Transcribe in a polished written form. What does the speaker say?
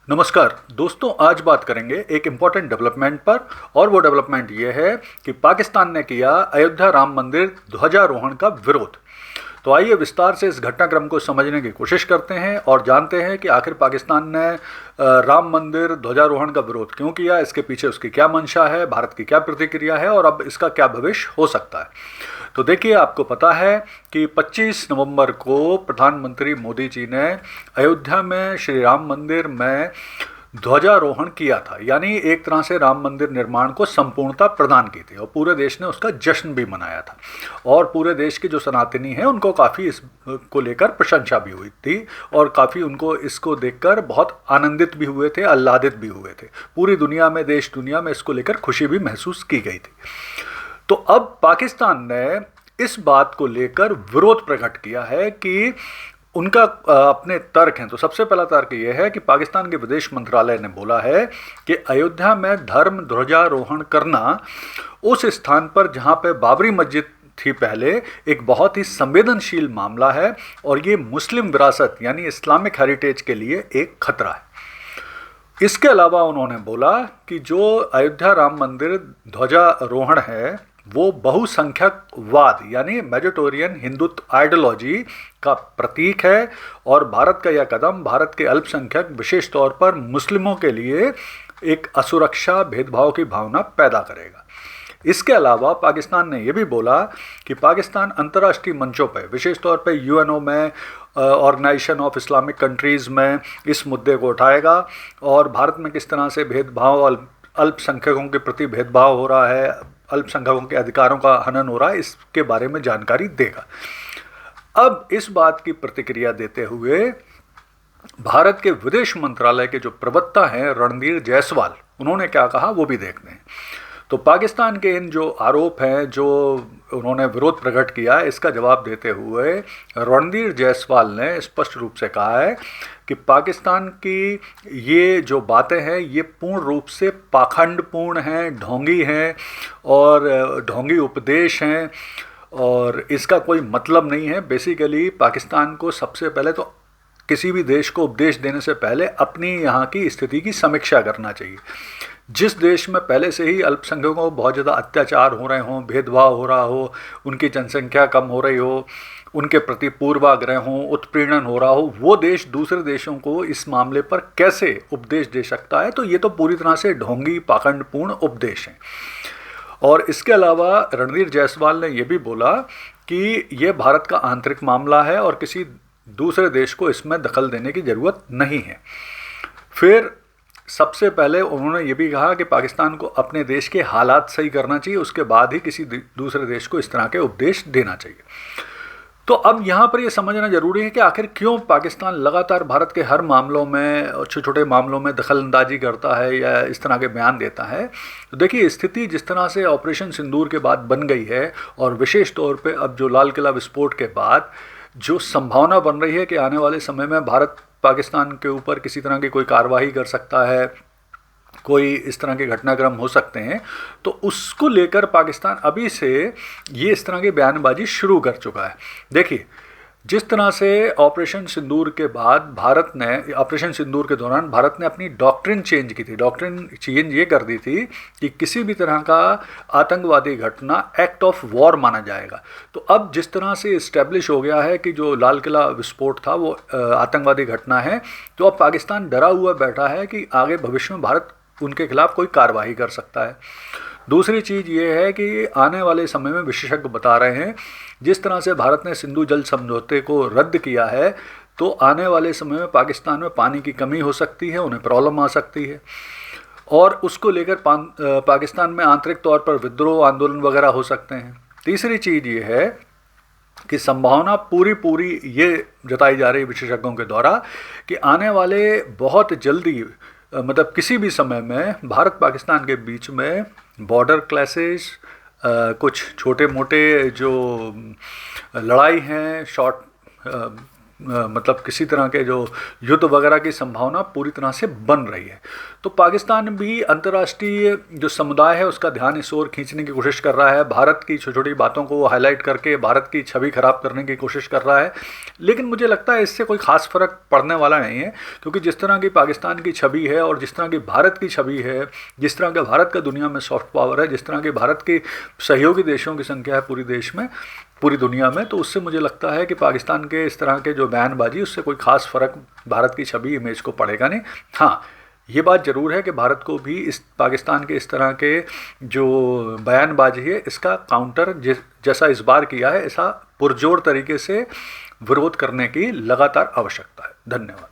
नमस्कार दोस्तों, आज बात करेंगे एक इम्पॉर्टेंट डेवलपमेंट पर। और वो डेवलपमेंट ये है कि पाकिस्तान ने किया अयोध्या राम मंदिर ध्वजारोहण का विरोध। तो आइए विस्तार से इस घटनाक्रम को समझने की कोशिश करते हैं और जानते हैं कि आखिर पाकिस्तान ने राम मंदिर ध्वजारोहण का विरोध क्यों किया, इसके पीछे उसकी क्या मंशा है, भारत की क्या प्रतिक्रिया है और अब इसका क्या भविष्य हो सकता है। तो देखिए, आपको पता है कि 25 नवंबर को प्रधानमंत्री मोदी जी ने अयोध्या में श्री राम मंदिर में ध्वजारोहण किया था, यानी एक तरह से राम मंदिर निर्माण को संपूर्णता प्रदान की थी और पूरे देश ने उसका जश्न भी मनाया था। और पूरे देश के जो सनातनी हैं उनको काफ़ी इसको लेकर प्रशंसा भी हुई थी और काफ़ी उनको इसको देखकर बहुत आनंदित भी हुए थे, आह्लादित भी हुए थे। पूरी दुनिया में, देश दुनिया में इसको लेकर खुशी भी महसूस की गई थी। तो अब पाकिस्तान ने इस बात को लेकर विरोध प्रकट किया है कि उनका अपने तर्क हैं। तो सबसे पहला तर्क ये है कि पाकिस्तान के विदेश मंत्रालय ने बोला है कि अयोध्या में धर्म ध्वजारोहण करना उस स्थान पर जहां पे बाबरी मस्जिद थी पहले, एक बहुत ही संवेदनशील मामला है और ये मुस्लिम विरासत यानी इस्लामिक हेरिटेज के लिए एक खतरा है। इसके अलावा उन्होंने बोला कि जो अयोध्या राम मंदिर ध्वजारोहण है वो बहुसंख्यकवाद यानी मेजोरिटेरियन हिंदुत्व आइडियोलॉजी का प्रतीक है और भारत का यह कदम भारत के अल्पसंख्यक, विशेष तौर पर मुस्लिमों के लिए एक असुरक्षा, भेदभाव की भावना पैदा करेगा। इसके अलावा पाकिस्तान ने यह भी बोला कि पाकिस्तान अंतर्राष्ट्रीय मंचों पर, विशेष तौर पर यूएनओ में, ऑर्गेनाइजेशन ऑफ इस्लामिक कंट्रीज़ में इस मुद्दे को उठाएगा और भारत में किस तरह से भेदभाव, अल्पसंख्यकों के प्रति भेदभाव हो रहा है, अल्पसंख्यकों के अधिकारों का हनन हो रहा है, इसके बारे में जानकारी देगा। अब इस बात की प्रतिक्रिया देते हुए भारत के विदेश मंत्रालय के जो प्रवक्ता हैं रणधीर जायसवाल, उन्होंने क्या कहा वो भी देखते हैं। तो पाकिस्तान के इन जो आरोप हैं, जो उन्होंने विरोध प्रकट किया है, इसका जवाब देते हुए रणधीर जायसवाल ने स्पष्ट रूप से कहा है कि पाकिस्तान की ये जो बातें हैं ये पूर्ण रूप से पाखंडपूर्ण हैं, ढोंगी हैं और ढोंगी उपदेश हैं और इसका कोई मतलब नहीं है। बेसिकली पाकिस्तान को सबसे पहले तो किसी भी देश को उपदेश देने से पहले अपनी यहाँ की स्थिति की समीक्षा करना चाहिए। जिस देश में पहले से ही अल्पसंख्यकों को बहुत ज़्यादा अत्याचार हो रहे हों, भेदभाव हो रहा हो, उनकी जनसंख्या कम हो रही हो, उनके प्रति पूर्वाग्रह हों, उत्पीड़न हो रहा हो, वो देश दूसरे देशों को इस मामले पर कैसे उपदेश दे सकता है? तो ये तो पूरी तरह से ढोंगी, पाखंडपूर्ण उपदेश हैं। और इसके अलावा रणधीर जायसवाल ने यह भी बोला कि ये भारत का आंतरिक मामला है और किसी दूसरे देश को इसमें दखल देने की ज़रूरत नहीं है। फिर सबसे पहले उन्होंने ये भी कहा कि पाकिस्तान को अपने देश के हालात सही करना चाहिए, उसके बाद ही किसी दूसरे देश को इस तरह के उपदेश देना चाहिए। तो अब यहाँ पर ये समझना ज़रूरी है कि आखिर क्यों पाकिस्तान लगातार भारत के हर मामलों में, छोटे छोटे मामलों में दखलंदाजी करता है या इस तरह के बयान देता है। तो देखिए, स्थिति जिस तरह से ऑपरेशन सिंदूर के बाद बन गई है और विशेष तौर पे अब जो लाल किला विस्फोट के बाद जो संभावना बन रही है कि आने वाले समय में भारत पाकिस्तान के ऊपर किसी तरह की कोई कार्रवाई कर सकता है, कोई इस तरह के घटनाक्रम हो सकते हैं, तो उसको लेकर पाकिस्तान अभी से ये इस तरह की बयानबाजी शुरू कर चुका है। देखिए, जिस तरह से ऑपरेशन सिंदूर के बाद भारत ने, ऑपरेशन सिंदूर के दौरान भारत ने अपनी डॉक्ट्रिन चेंज की थी। डॉक्ट्रिन चेंज ये कर दी थी कि किसी भी तरह का आतंकवादी घटना एक्ट ऑफ वॉर माना जाएगा। तो अब जिस तरह से इस्टेब्लिश हो गया है कि जो लाल किला विस्फोट था वो आतंकवादी घटना है, तो अब पाकिस्तान डरा हुआ बैठा है कि आगे भविष्य में भारत उनके खिलाफ कोई कार्रवाई कर सकता है। दूसरी चीज़ ये है कि आने वाले समय में विशेषज्ञ बता रहे हैं, जिस तरह से भारत ने सिंधु जल समझौते को रद्द किया है, तो आने वाले समय में पाकिस्तान में पानी की कमी हो सकती है, उन्हें प्रॉब्लम आ सकती है और उसको लेकर पाकिस्तान में आंतरिक तौर पर विद्रोह, आंदोलन वगैरह हो सकते हैं। तीसरी चीज़ ये है कि संभावना पूरी ये जताई जा रही विशेषज्ञों के द्वारा कि आने वाले बहुत जल्दी, मतलब किसी भी समय में भारत पाकिस्तान के बीच में बॉर्डर क्लैशेस, कुछ छोटे मोटे जो लड़ाई हैं, शॉर्ट मतलब किसी तरह के जो युद्ध वगैरह की संभावना पूरी तरह से बन रही है। तो पाकिस्तान भी अंतर्राष्ट्रीय जो समुदाय है उसका ध्यान इस ओर खींचने की कोशिश कर रहा है, भारत की छोटी छोटी बातों को हाईलाइट करके भारत की छवि खराब करने की कोशिश कर रहा है। लेकिन मुझे लगता है इससे कोई खास फर्क पड़ने वाला नहीं है, क्योंकि जिस तरह की पाकिस्तान की छवि है और जिस तरह की भारत की छवि है, जिस तरह का भारत का दुनिया में सॉफ्ट पावर है, जिस तरह के भारत के सहयोगी देशों की संख्या है पूरी देश में, पूरी दुनिया में, तो उससे मुझे लगता है कि पाकिस्तान के इस तरह के जो बयानबाजी उससे कोई खास फर्क भारत की छवि इमेज को पड़ेगा नहीं। हाँ, ये बात ज़रूर है कि भारत को भी इस पाकिस्तान के इस तरह के जो बयानबाजी है इसका काउंटर जैसा इस बार किया है, ऐसा पुरजोर तरीके से विरोध करने की लगातार आवश्यकता है। धन्यवाद।